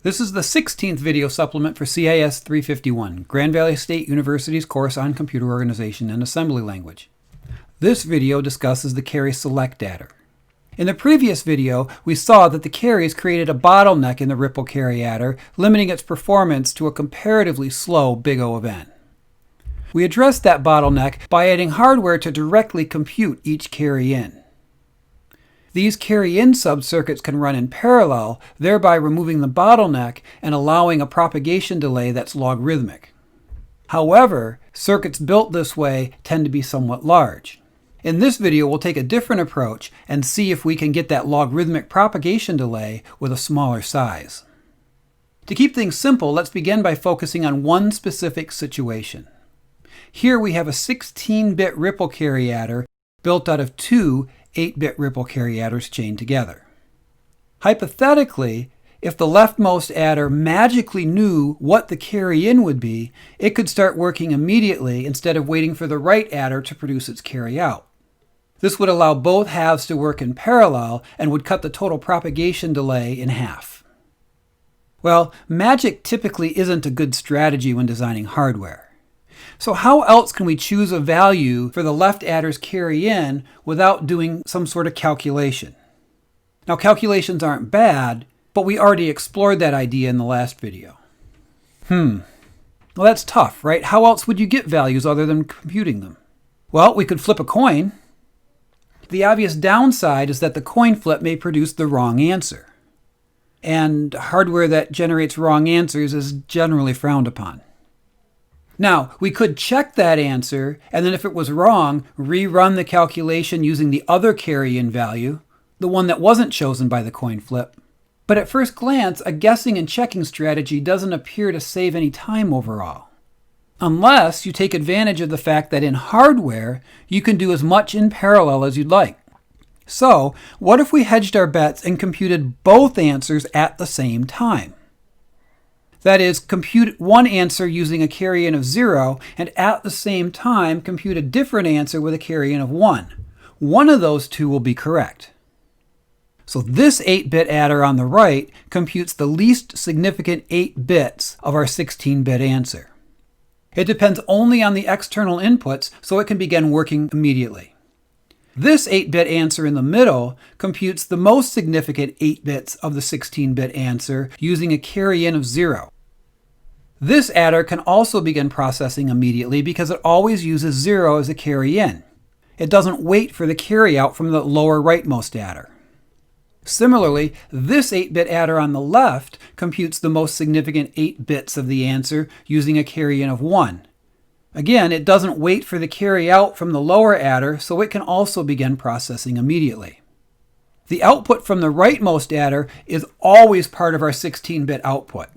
This is the 16th video supplement for CIS 351, Grand Valley State University's course on computer organization and assembly language. This video discusses the Carry-Select Adder. In the previous video, we saw that the carries created a bottleneck in the Ripple Carry Adder, limiting its performance to a comparatively slow big O of n. We addressed that bottleneck by adding hardware to directly compute each carry-in. These carry-in subcircuits can run in parallel, thereby removing the bottleneck and allowing a propagation delay that's logarithmic. However, circuits built this way tend to be somewhat large. In this video, we'll take a different approach and see if we can get that logarithmic propagation delay with a smaller size. To keep things simple, let's begin by focusing on one specific situation. Here we have a 16-bit Ripple Carry Adder built out of two 8-bit Ripple Carry Adders chained together. Hypothetically, if the leftmost adder magically knew what the carry-in would be, it could start working immediately instead of waiting for the right adder to produce its carry-out. This would allow both halves to work in parallel and would cut the total propagation delay in half. Well, magic typically isn't a good strategy when designing hardware. So how else can we choose a value for the left adder's carry-in without doing some sort of calculation? Now, calculations aren't bad, but we already explored that idea in the last video. Well, that's tough, right? How else would you get values other than computing them? Well, we could flip a coin. The obvious downside is that the coin flip may produce the wrong answer. And hardware that generates wrong answers is generally frowned upon. Now, we could check that answer, and then if it was wrong, rerun the calculation using the other carry-in value, the one that wasn't chosen by the coin flip. But at first glance, a guessing and checking strategy doesn't appear to save any time overall. Unless you take advantage of the fact that in hardware, you can do as much in parallel as you'd like. So, what if we hedged our bets and computed both answers at the same time? That is, compute one answer using a carry-in of 0, and at the same time compute a different answer with a carry-in of 1. One of those two will be correct. So this 8-bit adder on the right computes the least significant 8 bits of our 16-bit answer. It depends only on the external inputs, so it can begin working immediately. This 8-bit answer in the middle computes the most significant 8 bits of the 16-bit answer using a carry-in of 0. This adder can also begin processing immediately because it always uses 0 as a carry-in. It doesn't wait for the carry-out from the lower rightmost adder. Similarly, this 8-bit adder on the left computes the most significant 8 bits of the answer using a carry-in of 1. Again, it doesn't wait for the carry-out from the lower adder, so it can also begin processing immediately. The output from the rightmost adder is always part of our 16-bit output.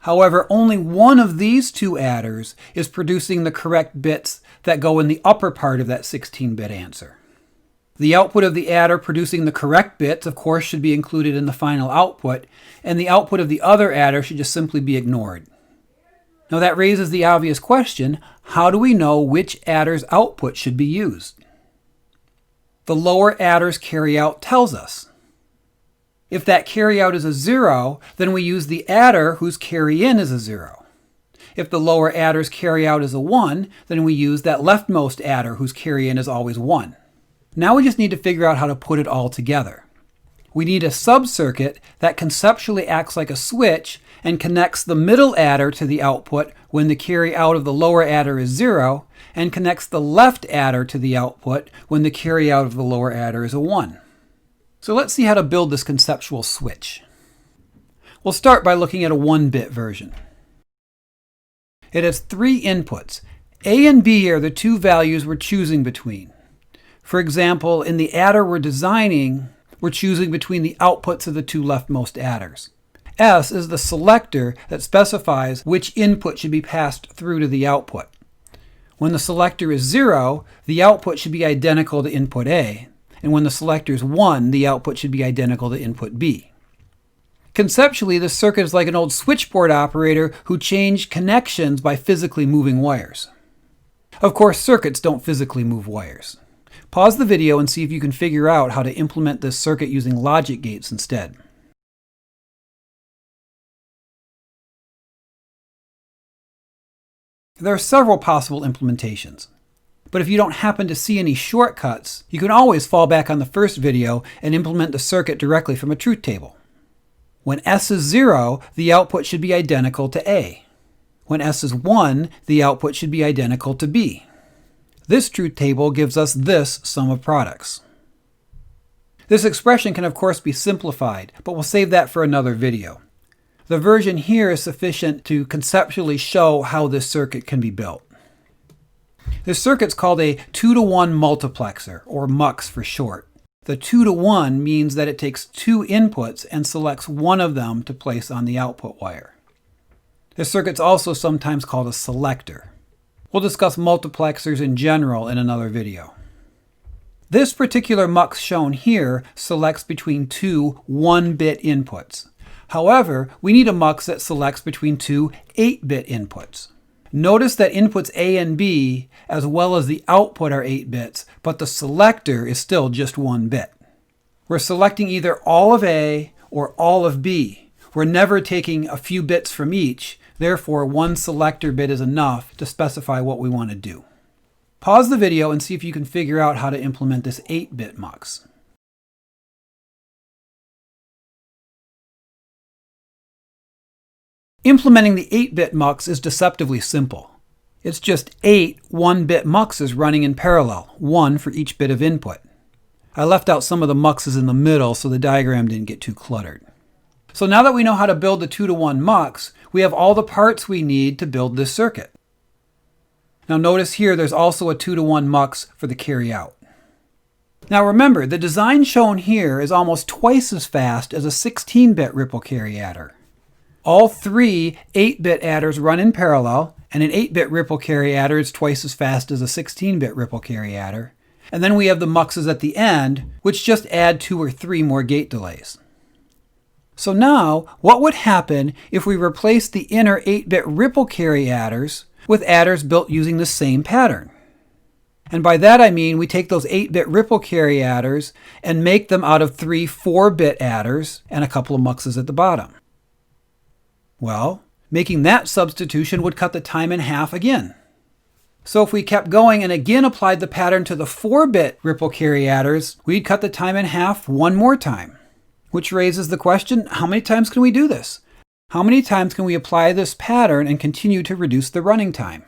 However, only one of these two adders is producing the correct bits that go in the upper part of that 16-bit answer. The output of the adder producing the correct bits, of course, should be included in the final output, and the output of the other adder should just simply be ignored. Now that raises the obvious question, how do we know which adder's output should be used? The lower adder's carryout tells us. If that carryout is a 0, then we use the adder whose carry-in is a 0. If the lower adder's carryout is a 1, then we use that leftmost adder whose carry-in is always 1. Now we just need to figure out how to put it all together. We need a subcircuit that conceptually acts like a switch and connects the middle adder to the output when the carry-out of the lower adder is 0, and connects the left adder to the output when the carry-out of the lower adder is a 1. So let's see how to build this conceptual switch. We'll start by looking at a 1-bit version. It has 3 inputs. A and B are the two values we're choosing between. For example, in the adder we're designing, we're choosing between the outputs of the two leftmost adders. S is the selector that specifies which input should be passed through to the output. When the selector is 0, the output should be identical to input A. And when the selector is 1, the output should be identical to input B. Conceptually, this circuit is like an old switchboard operator who changed connections by physically moving wires. Of course, circuits don't physically move wires. Pause the video and see if you can figure out how to implement this circuit using logic gates instead. There are several possible implementations. But if you don't happen to see any shortcuts, you can always fall back on the first video and implement the circuit directly from a truth table. When S is 0, the output should be identical to A. When S is 1, the output should be identical to B. This truth table gives us this sum of products. This expression can of course be simplified, but we'll save that for another video. The version here is sufficient to conceptually show how this circuit can be built. This circuit's called a 2-to-1 multiplexor, or Mux for short. The 2-to-1 means that it takes two inputs and selects one of them to place on the output wire. This circuit's also sometimes called a selector. We'll discuss multiplexors in general in another video. This particular Mux shown here selects between two 1-bit inputs. However, we need a Mux that selects between two 8-bit inputs. Notice that inputs A and B, as well as the output, are 8 bits, but the selector is still just 1 bit. We're selecting either all of A or all of B. We're never taking a few bits from each, therefore one selector bit is enough to specify what we want to do. Pause the video and see if you can figure out how to implement this 8-bit Mux. Implementing the 8-bit Mux is deceptively simple. It's just 8 1-bit Muxes running in parallel, one for each bit of input. I left out some of the Muxes in the middle so the diagram didn't get too cluttered. So now that we know how to build the 2-to-1 Mux, we have all the parts we need to build this circuit. Now notice here there's also a 2-to-1 Mux for the carry out. Now remember, the design shown here is almost twice as fast as a 16-bit ripple carry adder. All three 8-bit adders run in parallel, and an 8-bit ripple carry adder is twice as fast as a 16-bit ripple carry adder. And then we have the Muxes at the end, which just add 2 or 3 more gate delays. So now, what would happen if we replace the inner 8-bit ripple carry adders with adders built using the same pattern? And by that I mean we take those 8-bit ripple carry adders and make them out of 3 4-bit adders and a couple of Muxes at the bottom. Well, making that substitution would cut the time in half again. So if we kept going and again applied the pattern to the 4-bit ripple carry adders, we'd cut the time in half one more time. Which raises the question, how many times can we do this? How many times can we apply this pattern and continue to reduce the running time?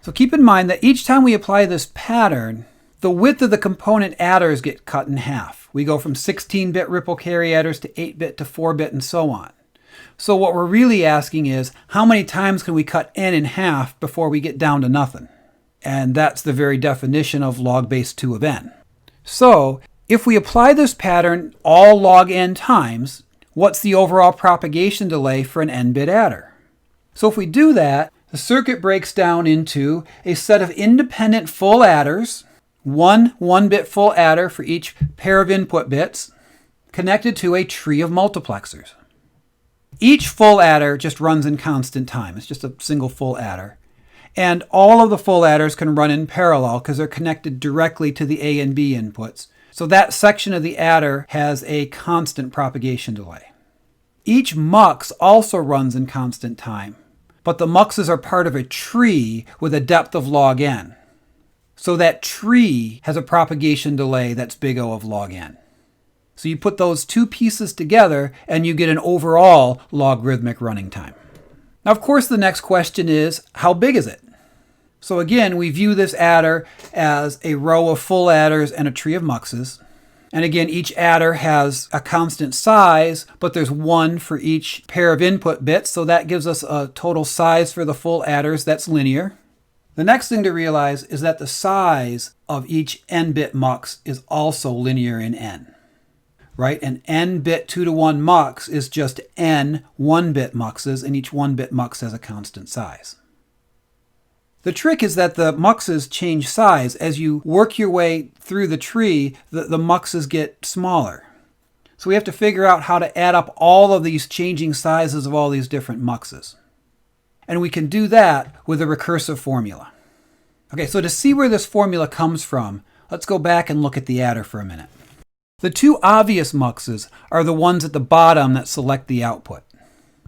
So keep in mind that each time we apply this pattern, the width of the component adders get cut in half. We go from 16-bit ripple carry adders to 8-bit to 4-bit and so on. So what we're really asking is, how many times can we cut n in half before we get down to nothing? And that's the very definition of log base 2 of n. So if we apply this pattern all log n times, what's the overall propagation delay for an n-bit adder? So if we do that, the circuit breaks down into a set of independent full adders, one 1-bit full adder for each pair of input bits, connected to a tree of multiplexors. Each full adder just runs in constant time. It's just a single full adder. And all of the full adders can run in parallel because they're connected directly to the A and B inputs. So that section of the adder has a constant propagation delay. Each Mux also runs in constant time, but the Muxes are part of a tree with a depth of log n. So that tree has a propagation delay that's big O of log n. So you put those two pieces together and you get an overall logarithmic running time. Now, of course, the next question is, how big is it? So again, we view this adder as a row of full adders and a tree of Muxes. And again, each adder has a constant size, but there's one for each pair of input bits. So that gives us a total size for the full adders that's linear. The next thing to realize is that the size of each n-bit Mux is also linear in n. Right? An n-bit 2-to-1 Mux is just n 1-bit Muxes, and each 1-bit Mux has a constant size. The trick is that the Muxes change size. As you work your way through the tree, the Muxes get smaller. So we have to figure out how to add up all of these changing sizes of all these different Muxes. And we can do that with a recursive formula. Okay, so to see where this formula comes from, let's go back and look at the adder for a minute. The two obvious Muxes are the ones at the bottom that select the output.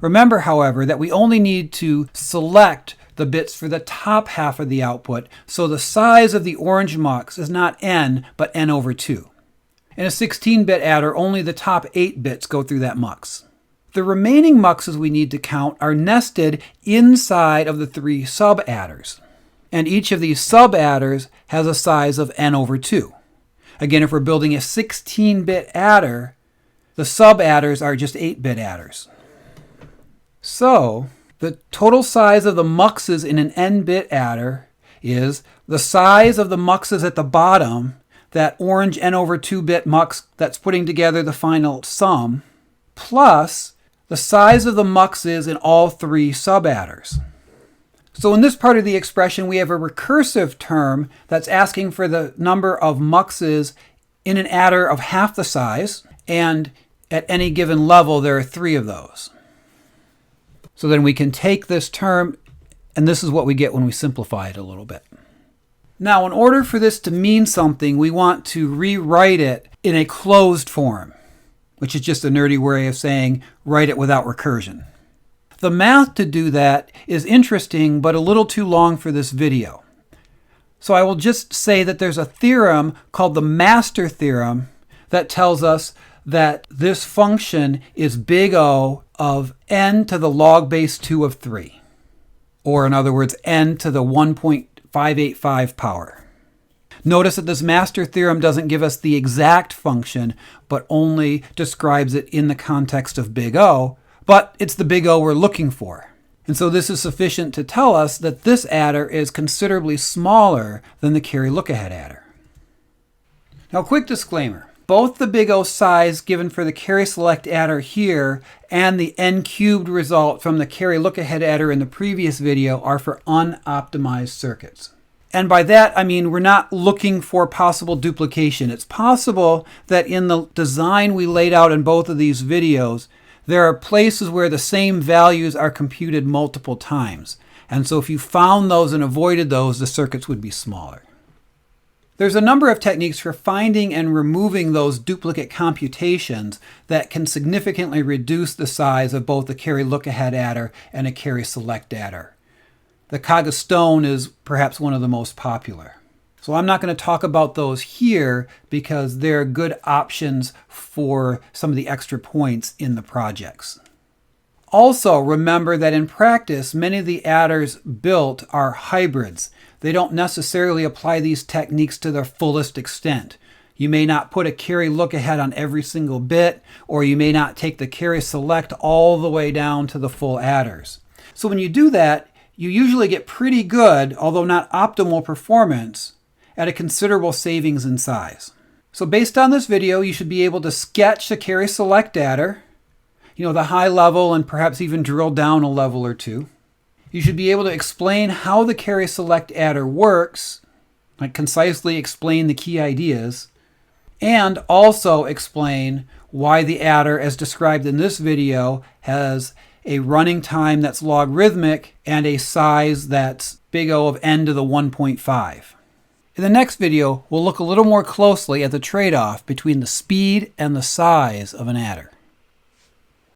Remember, however, that we only need to select the bits for the top half of the output, so the size of the orange mux is not n, but n over 2. In a 16-bit adder, only the top 8 bits go through that mux. The remaining muxes we need to count are nested inside of the 3 sub-adders. And each of these sub-adders has a size of n over 2. Again, if we're building a 16-bit adder, the sub-adders are just 8-bit adders. So, the total size of the muxes in an n-bit adder is the size of the muxes at the bottom, that orange n over 2-bit mux that's putting together the final sum, plus the size of the muxes in all 3 sub-adders. So in this part of the expression, we have a recursive term that's asking for the number of muxes in an adder of half the size, and at any given level, there are 3 of those. So then we can take this term, and this is what we get when we simplify it a little bit. Now, in order for this to mean something, we want to rewrite it in a closed form, which is just a nerdy way of saying write it without recursion. The math to do that is interesting, but a little too long for this video. So I will just say that there's a theorem called the master theorem that tells us that this function is big O of n to the log base 2 of 3. Or in other words, n to the 1.585 power. Notice that this master theorem doesn't give us the exact function, but only describes it in the context of big O, but it's the big O we're looking for. And so this is sufficient to tell us that this adder is considerably smaller than the Carry-Lookahead adder. Now, quick disclaimer. Both the big O size given for the Carry-Select adder here and the n-cubed result from the Carry-Lookahead adder in the previous video are for unoptimized circuits. And by that, I mean we're not looking for possible duplication. It's possible that in the design we laid out in both of these videos, there are places where the same values are computed multiple times. And so if you found those and avoided those, the circuits would be smaller. There's a number of techniques for finding and removing those duplicate computations that can significantly reduce the size of both the Carry-Lookahead adder and a Carry-Select adder. The Cog-of-Stone is perhaps one of the most popular. So I'm not going to talk about those here because they're good options for some of the extra points in the projects. Also, remember that in practice, many of the adders built are hybrids. They don't necessarily apply these techniques to their fullest extent. You may not put a Carry-Lookahead on every single bit, or you may not take the Carry-Select all the way down to the full adders. So when you do that, you usually get pretty good, although not optimal performance, at a considerable savings in size. So based on this video, you should be able to sketch the Carry-Select adder, the high level, and perhaps even drill down a level or two. You should be able to explain how the Carry-Select adder works, like concisely explain the key ideas, and also explain why the adder, as described in this video, has a running time that's logarithmic and a size that's big O of n to the 1.5. In the next video, we'll look a little more closely at the trade-off between the speed and the size of an adder.